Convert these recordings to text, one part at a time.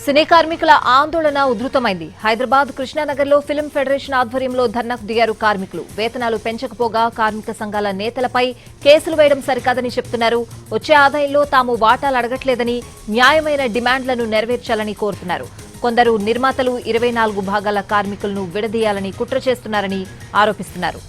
సినీ కార్మికుల ఆందోళన ఉధృతమైంది. Hyderabad కృష్ణానగర్లో film federation ఆధ్వర్యంలో ధర్నాకు దిగారు కార్మికులు. వేతనాలు పెంచకపోగా కార్మిక సంఘాల నేతలపై కేసులు వేయడం సరికాదని చెప్తున్నారు. వచ్చే ఆదాయంలో తాము వాటాలు అడగట్లేదని, న్యాయమైన డిమాండ్లను నెరవేర్చాలని కోరుతున్నారు. కొందరు నిర్మాతలు 24 భాగాల కార్మికులను విడదీయాలని కుట్ర చేస్తున్నారని ఆరోపిస్తున్నారు.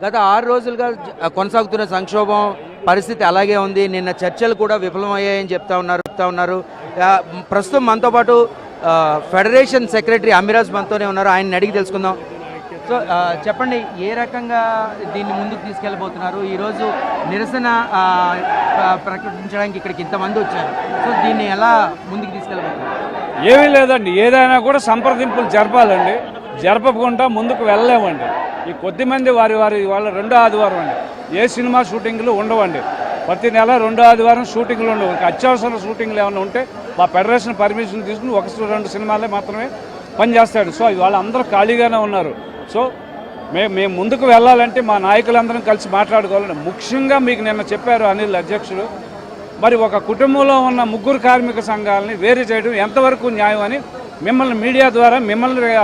గత 6 రోజులుగా కొనసాగుతున్న సంక్షోభం పరిస్థితి అలాగే ఉంది. నిన్న చర్చలు కూడా విఫలమయ్యాయని చెప్తా ఉన్నారు. ప్రస్తుతం మనతో పాటు ఫెడరేషన్ సెక్రటరీ అమిరాజ్ మనతోనే ఉన్నారు. ఆయన్ని అడిగి తెలుసుకుందాం. సో చెప్పండి, ఏ రకంగా దీన్ని ముందుకు తీసుకెళ్ళబోతున్నారు? ఈరోజు నిరసన ప్రకటించడానికి ఇక్కడికి ఇంతమంది వచ్చారు. సో దీన్ని ఎలా ముందుకు తీసుకెళ్ళబోతున్నారు? ఏమీ లేదండి, ఏదైనా కూడా సంప్రదింపులు జరపాలండి. జరపకుండా ముందుకు వెళ్ళలేమండి. ఈ కొద్దిమంది వాళ్ళ రెండో ఆదివారం అండి ఏ సినిమా షూటింగ్లు ఉండవండి. ప్రతి నెల రెండో ఆదివారం షూటింగ్లు ఉండవు. అత్యవసర షూటింగ్లు ఏమైనా ఉంటే మా ఫెడరేషన్ పర్మిషన్ తీసుకుని 1-2 సినిమాలే మాత్రమే పనిచేస్తాడు. సో వాళ్ళందరూ ఖాళీగానే ఉన్నారు. సో మేము ముందుకు వెళ్ళాలంటే మా నాయకులందరం కలిసి మాట్లాడుకోవాలండి. ముఖ్యంగా మీకు నిన్న చెప్పారు అనిల్ అధ్యక్షుడు, మరి ఒక కుటుంబంలో ఉన్న 3 కార్మిక సంఘాలని వేరు చేయడం ఎంతవరకు న్యాయం అని మిమ్మల్ని మీడియా ద్వారా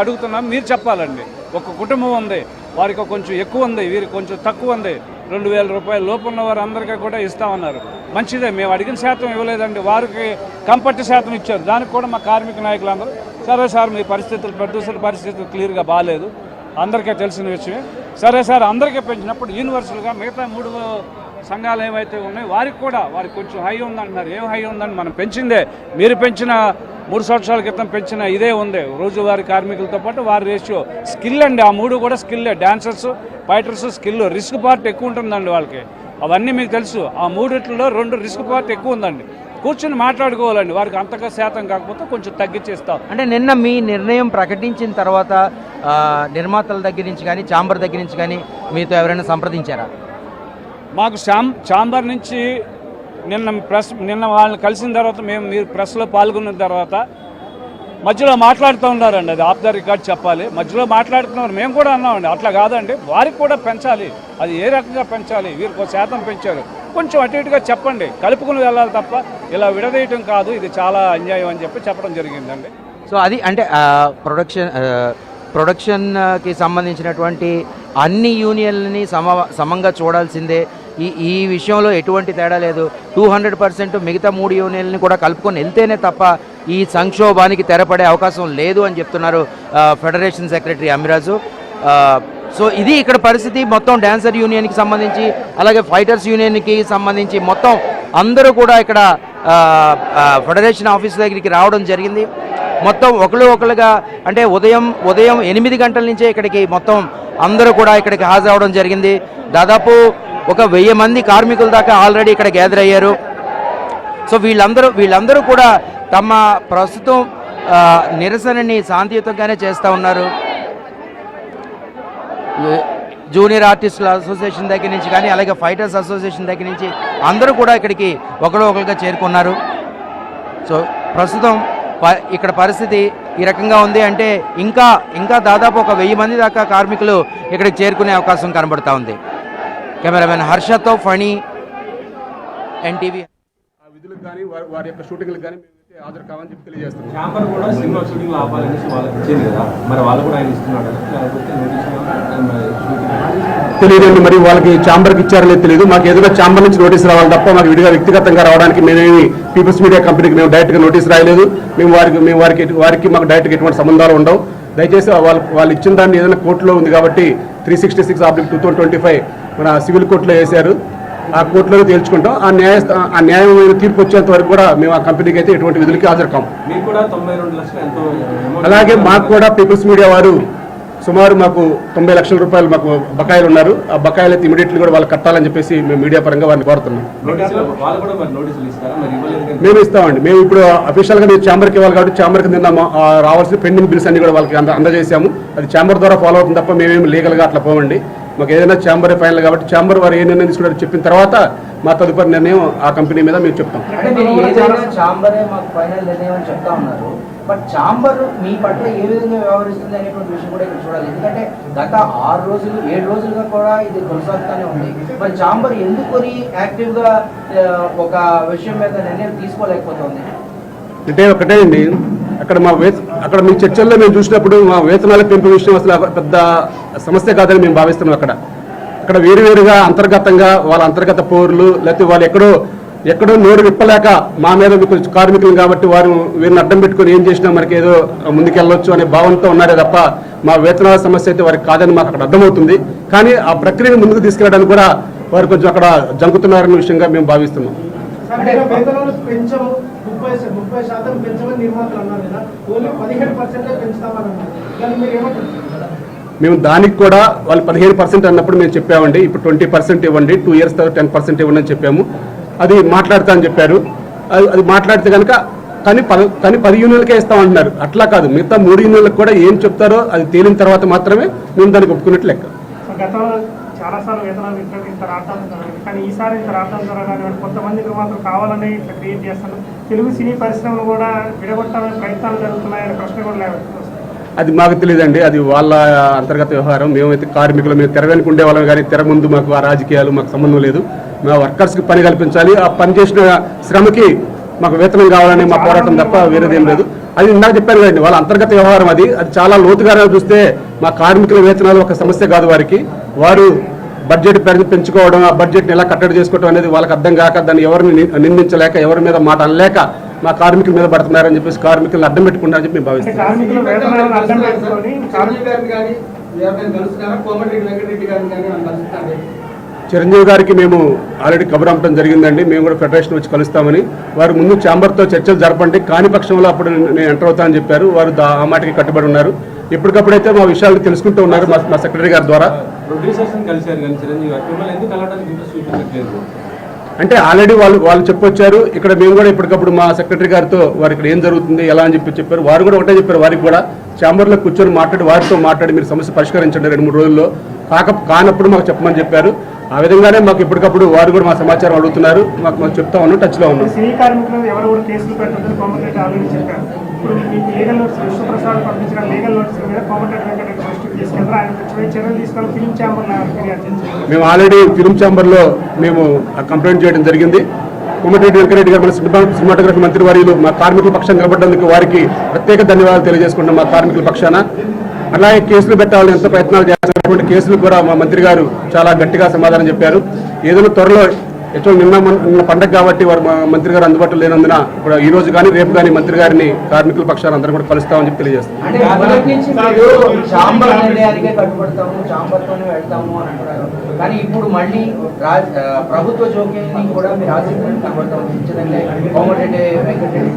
అడుగుతున్నాం. మీరు చెప్పాలండి. ఒక కుటుంబం ఉంది, వారికి కొంచెం ఎక్కువ ఉంది, వీరికి కొంచెం తక్కువ ఉంది. 2000 రూపాయల లోపు ఉన్న వారు అందరికీ కూడా ఇస్తామన్నారు. మంచిదే, మేము అడిగిన శాతం ఇవ్వలేదండి, వారికి కంపట్టి శాతం ఇచ్చారు. దానికి కూడా మా కార్మిక నాయకులందరూ సరే సార్ మీ ప్రొడ్యూసర్ పరిస్థితులు క్లియర్గా బాగాలేదు, అందరికీ తెలిసిన విషయమే. సరే సార్ అందరికీ పెంచినప్పుడు యూనివర్సల్గా మిగతా 3 సంఘాలు ఏవైతే ఉన్నాయో వారికి కొంచెం హై ఉందంటున్నారు. ఏం హై ఉందండి? మనం పెంచిందే, మీరు పెంచిన 3 సంవత్సరాల క్రితం పెంచిన ఇదే ఉంది. రోజువారీ కార్మికులతో పాటు వారి రేషియో స్కిల్ అండి. ఆ 3 కూడా స్కిల్లే. Dancers, fighters skill. Risk part ఎక్కువ ఉంటుందండి వాళ్ళకి. అవన్నీ మీకు తెలుసు. ఆ 3 2 రిస్క్ పార్ట్ ఎక్కువ ఉందండి. కూర్చొని మాట్లాడుకోవాలండి. వారికి అంతగా శాతం కాకపోతే కొంచెం తగ్గించేస్తాం. అంటే నిన్న మీ నిర్ణయం ప్రకటించిన తర్వాత నిర్మాతల దగ్గర నుంచి కానీ ఛాంబర్ దగ్గర నుంచి కానీ మీతో ఎవరైనా సంప్రదించారా? మాకు ఛాంబర్ నుంచి నిన్న వాళ్ళని కలిసిన తర్వాత మీరు ప్రెస్లో పాల్గొన్న తర్వాత మధ్యలో మాట్లాడుతూ ఉన్నారండి. అది ఆఫ్ ద రికార్డ్ చెప్పాలి. మధ్యలో మాట్లాడుతున్నారు. మేము కూడా అన్నామండి, అట్లా కాదండి, వారికి కూడా పెంచాలి. అది ఏ రకంగా పెంచాలి? వీరికి శాతం పెంచారు, కొంచెం అటు ఇటుగా చెప్పండి, కలుపుకుని వెళ్ళాలి తప్ప ఇలా విడదీయటం కాదు, ఇది చాలా అన్యాయం అని చెప్పడం జరిగిందండి. సో అది అంటే ప్రొడక్షన్కి సంబంధించినటువంటి అన్ని యూనియన్లని సమంగా చూడాల్సిందే. ఈ విషయంలో ఎటువంటి తేడా లేదు. 200% మిగతా 3 యూనియన్లని కూడా కలుపుకొని వెళ్తేనే తప్ప ఈ సంక్షోభానికి తెరపడే అవకాశం లేదు అని చెప్తున్నారు ఫెడరేషన్ సెక్రటరీ అమిరాజు. సో ఇది ఇక్కడ పరిస్థితి. మొత్తం డాన్సర్ యూనియన్కి సంబంధించి, అలాగే ఫైటర్స్ యూనియన్కి సంబంధించి మొత్తం అందరూ కూడా ఇక్కడ ఫెడరేషన్ ఆఫీస్ దగ్గరికి రావడం జరిగింది. మొత్తం ఒకళ్ళుగా అంటే ఉదయం 8 గంటల నుంచే ఇక్కడికి మొత్తం అందరూ కూడా ఇక్కడికి హాజరవడం జరిగింది. దాదాపు ఒక 1000 మంది కార్మికుల దాకా ఆల్రెడీ ఇక్కడ గ్యాదర్ అయ్యారు. సో వీళ్ళందరూ కూడా తమ ప్రస్తుతం నిరసనని శాంతియుతంగానే చేస్తూ ఉన్నారు. జూనియర్ ఆర్టిస్టుల అసోసియేషన్ దగ్గర నుంచి కానీ, అలాగే ఫైటర్స్ అసోసియేషన్ దగ్గర నుంచి అందరూ కూడా ఇక్కడికి ఒకరుగా చేరుకున్నారు. సో ప్రస్తుతం ఇక్కడ పరిస్థితి ఈ రకంగా ఉంది. అంటే ఇంకా దాదాపు ఒక 1000 మంది దాకా కార్మికులు ఇక్కడికి చేరుకునే అవకాశం కనబడుతూ ఉంది. కెమెరామెన్ హర్షతో ఫణి, ఎన్టీవీ. విధులకు కానీ వారి యొక్క షూటింగ్లకు కానీ హాజరు కావాలని చెప్పి తెలియజేస్తున్నాం. ఛాంబర్ కూడా సినిమా షూటింగ్లో ఆపాలనేసి వాళ్ళకి ఇచ్చేది కదా, మరి వాళ్ళు కూడా ఆయన ఇస్తున్నాడు తెలియదండి. మరి వాళ్ళకి ఛాంబర్కి ఇచ్చారో లేదు తెలియదు. మాకు ఏదైనా ఛాంబర్ నుంచి నోటీస్ రావాలి తప్ప మాకు విడిగా వ్యక్తిగతంగా రావడానికి మేమేమి పీపుల్స్ మీడియా కంపెనీకి మేము డైరెక్ట్గా నోటీస్ రాయలేదు. వారికి మాకు డైరెక్ట్గా ఎటువంటి సంబంధాలు ఉండవు. దయచేసి వాళ్ళు ఇచ్చిన దాన్ని ఏదైనా కోర్టులో ఉంది కాబట్టి 366/2025 మన సివిల్ కోర్టులో వేశారు. ఆ కోర్టులో తేల్చుకుంటాం. ఆ న్యాయమైన తీర్పు వచ్చేంత వరకు కూడా మేము ఆ కంపెనీకి అయితే ఎటువంటి విధులకి హాజరు కాము. అలాగే మాకు కూడా పీపుల్స్ మీడియా వారు సుమారు మాకు 90 లక్షల రూపాయలు మాకు బకాయిలు ఉన్నారు. ఆ బకాయిలు అయితే ఇమీడియట్లీ కూడా వాళ్ళు కట్టాలని చెప్పేసి మేము మీడియా పరంగా వారిని కోరుతున్నాం. మేము ఇస్తామండి. మేము ఇప్పుడు అఫీషియల్గా మేము ఛాంబర్కి ఇవ్వాలి కాబట్టి ఛాంబర్కి నిన్న రావాల్సిన పెండింగ్ బిల్స్ అన్ని కూడా వాళ్ళకి అందజేశాము. అది ఛాంబర్ ద్వారా ఫాలో అవుతుంది తప్ప మేమేమి లీగల్గా అట్లా పోవండి. మాకు ఏదైనా ఛాంబరే ఫైనల్ కాబట్టి ఛాంబర్ వారు ఏ నిర్ణయం తీసుకున్నారో చెప్పిన తర్వాత మా తదుపరి నిర్ణయం ఆ కంపెనీ మీద మేము చెప్తాం. అంటే మీరు ఏదైనా చాంబరే మాకు ఫైనల్ నిర్ణయం అని చెప్తా ఉన్నారు, బట్ చాంబర్ మీ పట్ల ఏ విధంగా వ్యవహరిస్తుంది అనేటువంటి విషయం కూడా ఇక్కడ చూడాలి. ఎందుకంటే గత 7 రోజులుగా కూడా ఇది కొనసాగుతూనే ఉంది. మరి చాంబర్ ఎందుకు యాక్టివ్గా ఒక విషయం మీద నిర్ణయం తీసుకోలేకపోతుంది? అంటే ఒకటే అండి, అక్కడ మీ చర్చల్లో మేము చూసినప్పుడు మా వేతనాల పెంపు విషయం అసలు పెద్ద సమస్య కాదని మేము భావిస్తున్నాం. అక్కడ వేరువేరుగా అంతర్గతంగా వాళ్ళ అంతర్గత పౌరులు లేకపోతే వాళ్ళు ఎక్కడో నోరు విప్పలేక మా మీద కార్మికులు కాబట్టి వారు వీరిని అడ్డం పెట్టుకుని ఏం చేసినా మనకి ఏదో ముందుకెళ్ళొచ్చు అనే భావంతో ఉన్నారే తప్ప మా వేతనాల సమస్య అయితే వారికి కాదని మాకు అక్కడ అర్థమవుతుంది. కానీ ఆ ప్రక్రియను ముందుకు తీసుకెళ్ళడానికి కూడా వారు కొంచెం అక్కడ జంకుతున్నారనే విషయంగా మేము భావిస్తున్నాం. మేము దానికి కూడా వాళ్ళు 15% అన్నప్పుడు మేము చెప్పామండి, ఇప్పుడు 20% ఇవ్వండి, 2 years తర్వాత 10% ఇవ్వండి అని చెప్పాము. అది మాట్లాడతా అని చెప్పారు. అది మాట్లాడితే కనుక కానీ 10 యూనియన్లకే ఇస్తామంటున్నారు. అట్లా కాదు, మిగతా 3 యూనియన్లకు కూడా ఏం చెప్తారో అది తేలిన తర్వాత మాత్రమే మేము దానికి ఒప్పుకున్నట్లు లెక్క. చాలాసార్లు వేతనాలు ఇంత రావడం జరగదు, కానీ ఈసారి ఇంత రావడం జరగాలి. కొంతమందికి మాత్రం కావాలని ఇట్లా క్రియేట్ చేస్తాను. తెలుగు సినీ పరిశ్రమలు కూడా విడగొట్టాలని ప్రయత్నాలు జరుగుతున్నాయనే ప్రశ్న కూడా లేదు. అది మాకు తెలియదండి, అది వాళ్ళ అంతర్గత వ్యవహారం. మేమైతే కార్మికులు, మేము తెర వెనుక ఉండే వాళ్ళం, కానీ తెర ముందు మాకు ఆ రాజకీయాలు మాకు సంబంధం లేదు. మా వర్కర్స్కి పని కల్పించాలి, ఆ పని చేసిన శ్రమకి మాకు వేతనం కావాలని మా పోరాటం తప్ప వేరేదేం లేదు. అది ఇందాక చెప్పాను కదండి, వాళ్ళ అంతర్గత వ్యవహారం. అది చాలా లోతుగా చూస్తే మా కార్మికుల వేతనాలు ఒక సమస్య కాదు వారికి. వారు బడ్జెట్ పెంచుకోవడం, ఆ బడ్జెట్ని ఎలా కట్టడి చేసుకోవడం అనేది వాళ్ళకి అర్థం కాక దాన్ని ఎవరిని నిందించలేక ఎవరి మీద మాట అనలేక మా కార్మికుల మీద పడుతున్నారని చెప్పేసి కార్మికులను అడ్డం పెట్టుకుంటారని చెప్పి మేము భావిస్తాం. చిరంజీవి గారికి మేము ఆల్రెడీ కబురు పంపడం జరిగిందండి. మేము కూడా ఫెడరేషన్ వచ్చి కలుస్తామని. వారు ముందు ఛాంబర్తో చర్చలు జరపండి, కాని పక్షంలో అప్పుడు నేను ఎంటర్ అవుతానని చెప్పారు. వారు ఆ మాటకి కట్టుబడి ఉన్నారు. ఎప్పటికప్పుడైతే మా విషయాలు తెలుసుకుంటూ ఉన్నారు మా సెక్రటరీ గారి ద్వారా. అంటే ఆల్రెడీ వాళ్ళు చెప్పొచ్చారు. ఇక్కడ మేము కూడా ఎప్పటికప్పుడు మా సెక్రటరీ గారితో వారు ఇక్కడ ఏం జరుగుతుంది ఎలా అని చెప్పారు. వారు కూడా ఒకటే చెప్పారు, వారికి కూడా ఛాంబర్లో కూర్చొని వారితో మాట్లాడి మీరు సమస్య పరిష్కరించండి 2-3 రోజుల్లో, కానప్పుడు మాకు చెప్పమని చెప్పారు. ఆ విధంగానే మాకు ఎప్పటికప్పుడు వారు కూడా మా సమాచారం అడుగుతున్నారు. మాకు చెప్తా ఉన్నాం, టచ్లో ఉన్నాం. సినీ కార్మికులు ఎవరు కూడా కేసులు పెట్టడం కాంపిటేట్ ఆల్రెడీ చెప్పారు. ఇప్పుడు మీకు లీగల్ నోటీస్ విశ్వప్రసాద్ పంపించిన లీగల్ నోటీస్ మీద కాంపిటేట్ వెంకటరెడ్డి దృష్టికి తీసుకెళ్తారు. ఆయన చర్యలు తీసుకొని ఫిలిం ఛాంబర్లో మేము ఆల్రెడీ ఫిలిం ఛాంబర్లో మేము కంప్లైంట్ చేయడం జరిగింది. కోమటిరెడ్డి వెంకటరెడ్డి గారు సినిమాటోగ్రఫీ మంత్రి వర్యులు మా కార్మికుల పక్షాన్ని నిలబడ్డందుకు వారికి ప్రత్యేక ధన్యవాదాలు తెలియజేసుకుంటున్నాం మా కార్మికుల పక్షాన. అలాగే కేసులు పెట్టాలని ఎంత ప్రయత్నాలు చేస్తున్నటువంటి కేసులు కూడా మా మంత్రి గారు చాలా గట్టిగా సమాధానం చెప్పారు. ఏదైనా త్వరలో నిన్న పండగ కాబట్టి వారు మంత్రి గారు అందుబాటులో లేనందున ఇప్పుడు ఈ రోజు కానీ రేపు కానీ మంత్రి గారిని కార్మికుల పక్షాన్ని అందరూ కూడా కలుస్తామని చెప్పి తెలియజేస్తాం. కానీ ఇప్పుడు మళ్ళీ ప్రభుత్వ జోక్యాన్ని కూడా మీరు ఆశించడానికి కనబడతాం. కోమటిరెడ్డి వెంకటరెడ్డి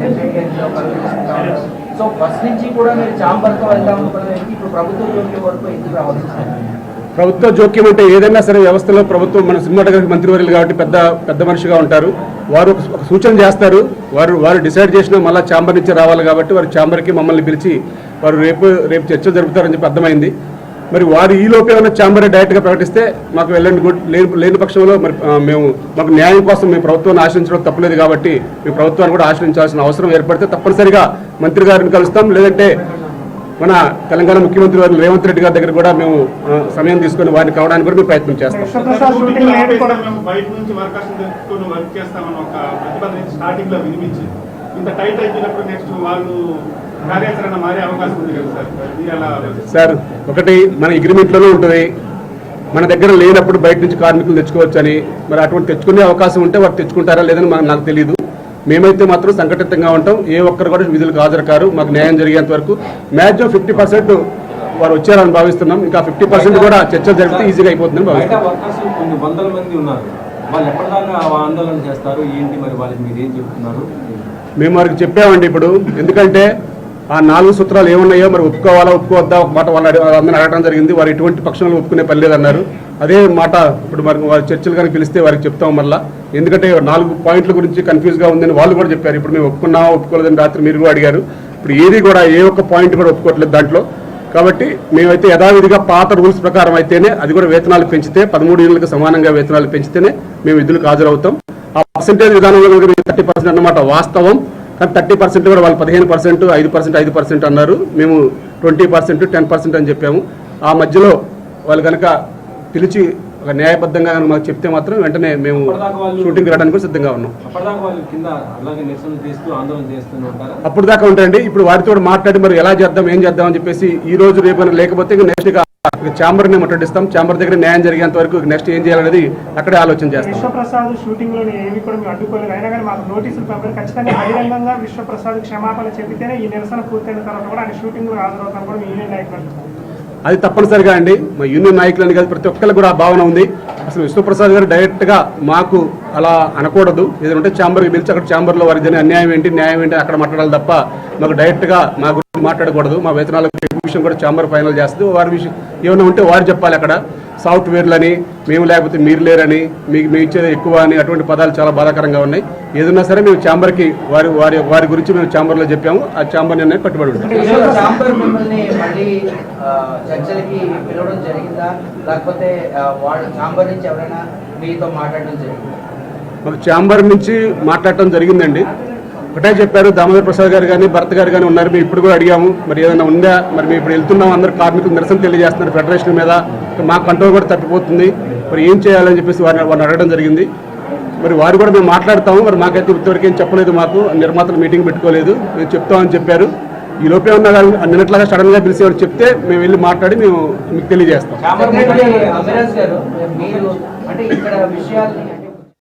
సో ఫస్ట్ నుంచి కూడా మీరు చాంబర్తో వెళ్తాము, ఇప్పుడు ప్రభుత్వ జోక్యం వరకు ఎందుకు రావాల్సి వస్తుంది? ప్రభుత్వ జోక్యం అంటే ఏదైనా సరే వ్యవస్థలో ప్రభుత్వం మన సినిమాటోగ్రఫీ మంత్రివర్యులు కాబట్టి పెద్ద మనిషిగా ఉంటారు. వారు ఒక సూచన చేస్తారు. వారు డిసైడ్ చేసినా మళ్ళీ ఛాంబర్ నుంచి రావాలి కాబట్టి వారు ఛాంబర్కి మమ్మల్ని పిలిచి వారు రేపు చర్చలు జరుపుతారని చెప్పి అర్థమైంది. మరి వారు ఈ లోపే ఉన్న ఛాంబర్ డైరెక్ట్గా ప్రకటిస్తే మాకు వెళ్ళండి, లేని పక్షంలో మరి మాకు న్యాయం కోసం మేము ప్రభుత్వాన్ని ఆశ్రయించడం తప్పలేదు కాబట్టి మేము ప్రభుత్వాన్ని కూడా ఆశ్రయించాల్సిన అవసరం ఏర్పడితే తప్పనిసరిగా మంత్రి గారిని కలుస్తాం. లేదంటే మన తెలంగాణ ముఖ్యమంత్రి వారు రేవంత్ రెడ్డి గారి దగ్గర కూడా మేము సమయం తీసుకుని వారిని కావడానికి కూడా మేము ప్రయత్నం చేస్తాం. సార్ ఒకటి మన అగ్రిమెంట్లోనే ఉంటుంది, మన దగ్గర లేనప్పుడు బయట నుంచి కార్మికులు తెచ్చుకోవచ్చని. మరి అటువంటి తెచ్చుకునే అవకాశం ఉంటే వారు తెచ్చుకుంటారా లేదని నాకు తెలియదు. మేమైతే మాత్రం సంఘటితంగా ఉంటాం. ఏ ఒక్కరు కూడా విధులకు హాజరు కారు. మాకు న్యాయం జరిగేంత వరకు మ్యాక్సిమం 50% వారు వచ్చారని భావిస్తున్నాం. ఇంకా 50% కూడా చర్చలు జరిగితే ఈజీగా అయిపోతుందని భావిస్తున్నాం. మేము వారికి చెప్పామండి ఇప్పుడు, ఎందుకంటే ఆ 4 సూత్రాలు ఏమున్నాయో మరి ఒప్పుకోవాలా ఒప్పుకోవద్దా ఒక మాట వాళ్ళందరినీ అడగడం జరిగింది. వారు ఎటువంటి పక్షంలో ఒప్పుకునే పని లేదన్నారు. అదే మాట ఇప్పుడు మరి వారి చర్చలు కానీ పిలిస్తే వారికి చెప్తాం మళ్ళీ. ఎందుకంటే 4 పాయింట్ల గురించి కన్ఫ్యూజ్గా ఉందని వాళ్ళు కూడా చెప్పారు. ఇప్పుడు మేము ఒప్పుకున్నామా ఒప్పుకోలేదని రాత్రి మీరు కూడా అడిగారు. ఇప్పుడు ఏది కూడా ఏ ఒక్క పాయింట్ కూడా ఒప్పుకోవట్లేదు. దాంట్లో కాబట్టి మేమైతే యథావిధిగా పాత రూల్స్ ప్రకారం అయితేనే, అది కూడా వేతనాలు పెంచితే 13 యూనిట్లకు సమానంగా వేతనాలు పెంచితేనే మేము విధులకు హాజరవుతాం. ఆ పర్సెంటేజ్ విధానంలో 30% అన్నమాట వాస్తవం. కానీ 30% కూడా వాళ్ళు 15%, 5%, 5% అన్నారు. మేము 20%, 10% అని చెప్పాము. ఆ మధ్యలో వాళ్ళు కనుక పిలిచి ఒక న్యాయబద్ధంగా మాకు చెప్తే మాత్రం వెంటనే మేము షూటింగ్ రావడానికి సిద్ధంగా ఉన్నాం. అప్పుడు దాకా ఉంటాయండి. ఇప్పుడు వారితో మాట్లాడి మరి ఎలా చేద్దాం, ఏం చేద్దాం అని చెప్పేసి ఈ రోజు రేపు లేకపోతే నెక్స్ట్ ఛాంబర్ని ముట్టడిస్తాం. ఛాంబర్ దగ్గర న్యాయం జరిగేంత వరకు నెక్స్ట్ ఏం చేయాలనేది అక్కడే ఆలోచన చేస్తాం. విశ్వప్రసాద్ షూటింగ్ లో ఏవి కూడా మేము అడ్డుకోలేదు. అయినా కానీ మాకు నోటీసులు పంపారు. ఖచ్చితంగా బహిరంగంగా విశ్వప్రసాద్ క్షమాపణ చెప్పితేనే ఈ నిరసన పూర్తయిన తర్వాత కూడా ఆయన షూటింగ్ లో హాజరవుతాం కూడా యూనియన్ నాయకులు. అది తప్పనిసరిగా అండి. మా యూనియన్ నాయకులని కాదు, ప్రతి ఒక్కరికి కూడా ఆ భావన ఉంది. అసలు విశ్వప్రసాద్ గారు డైరెక్ట్గా మాకు అలా అనకూడదు. ఏదంటే ఛాంబర్కి పిలిచి అక్కడ ఛాంబర్లో వారి జరిగిన అన్యాయం ఏంటి, న్యాయం ఏంటి అక్కడ మాట్లాడాలి తప్ప మాకు డైరెక్ట్గా మా గురించి మాట్లాడకూడదు. మా వేతనాల విషయం కూడా ఛాంబర్ ఫైనల్ చేస్తుంది. వారి విషయం ఏమైనా ఉంటే వారు చెప్పాలి. అక్కడ సాఫ్ట్వేర్లని, మేము లేకపోతే మీరు లేరని, మీకు ఇచ్చేది ఎక్కువ అని అటువంటి పదాలు చాలా బాధాకరంగా ఉన్నాయి. ఏదన్నా సరే మేము ఛాంబర్కి వారి గురించి మేము ఛాంబర్లో చెప్పాము. ఆ ఛాంబర్ నిర్ణయం కట్టుబడి ఉంటాం. ఛాంబర్ మిమ్మల్ని మళ్ళీ చర్చలకి పిలవడం జరిగిందా, లేకపోతే వాళ్ళ ఛాంబర్ నుంచి ఎవరైనా మీతో మాట్లాడడం జరిగిందా? మాకు ఛాంబర్ నుంచి మాట్లాడటం జరిగిందండి. ఒకటే చెప్పారు, దామోదర్ ప్రసాద్ గారు కానీ భరత్ గారు కానీ ఉన్నారు. మేము ఇప్పుడు కూడా అడిగాము, మరి ఏదైనా ఉందా, మరి మేము ఇప్పుడు వెళ్తున్నాం, అందరు కార్మికులు నిరసన తెలియజేస్తున్నారు ఫెడరేషన్ మీద, మా కంట్రోల్ కూడా తప్పిపోతుంది, మరి ఏం చేయాలని చెప్పేసి వారిని అడగడం జరిగింది. మరి వారు కూడా మేము మాట్లాడతాము. మరి మాకైతే ఇంతవరకు ఏం చెప్పలేదు. మాకు నిర్మాతలు మీటింగ్ పెట్టుకోలేదు, మేము చెప్తామని చెప్పారు. ఈ లోపే ఉన్న నిన్నట్లాగా సడన్ గా పిలిచి చెప్తే మేము వెళ్ళి మాట్లాడి మేము మీకు తెలియజేస్తాం. అమిరాజ్ గారు, మీరు అంటే ఇక్కడ విషయాల్ని